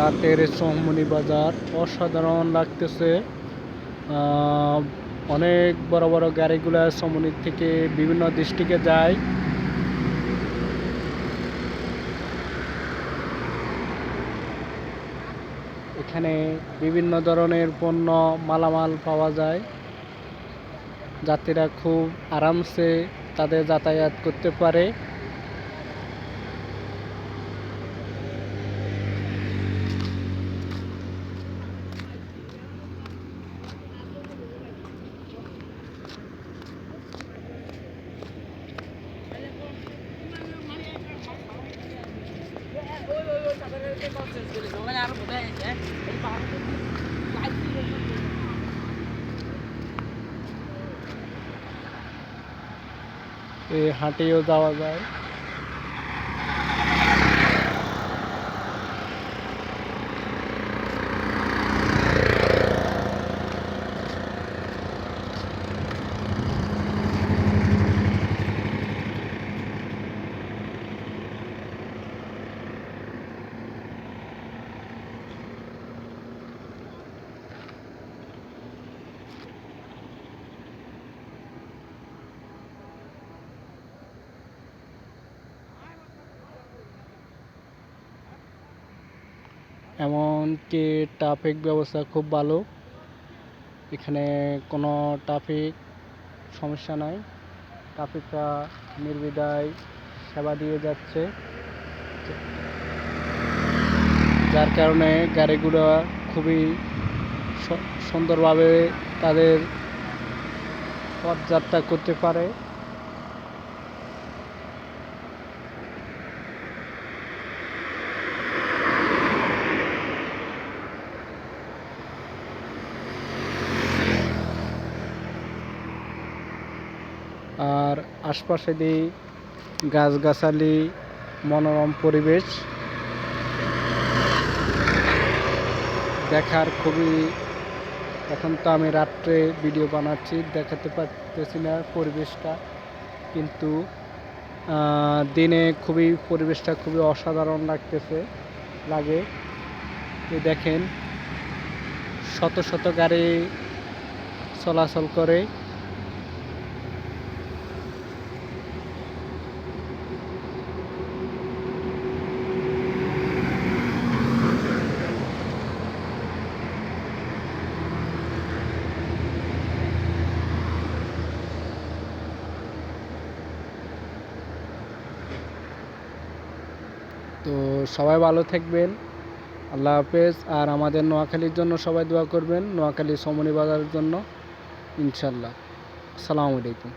রাতের চৌমনি বাজার অসাধারণ লাগতেছে। অনেক বড় বড় গাড়িগুলো চৌমনি থেকে বিভিন্ন ডিস্ট্রিক্টে যায়। এখানে বিভিন্ন ধরনের পণ্য মালামাল পাওয়া যায়। যাত্রীরা খুব আরামসে তাদের যাতায়াত করতে পারে। হাঁটিয়েও যাওয়া যায়। এমনকি ট্রাফিক ব্যবস্থা খুব ভালো। এখানে কোনো ট্রাফিক সমস্যা নাই। ট্রাফিকরা নির্বিধায় সেবা দিয়ে যাচ্ছে, যার কারণে গাড়িগুলো খুবই সুন্দরভাবে তাদের পথযাত্রা করতে পারে। আর আশপাশে দিয়ে গাছগাছালি, মনোরম পরিবেশ দেখার খুবই। এখন তো আমি রাত্রে ভিডিও বানাচ্ছি, দেখাতে পারতেছি না পরিবেশটা, কিন্তু দিনে পরিবেশটা খুবই অসাধারণ লাগে। দেখেন শত শত গাড়ি চলাচল করে। তো সবাই ভালো থাকবেন, আল্লাহ হাফেজ। আর আমাদের নোয়াখালীর জন্য সবাই দোয়া করবেন, নোয়াখালী চৌমনি বাজারের জন্য, ইনশাল্লাহ। আসসালামু আলাইকুম।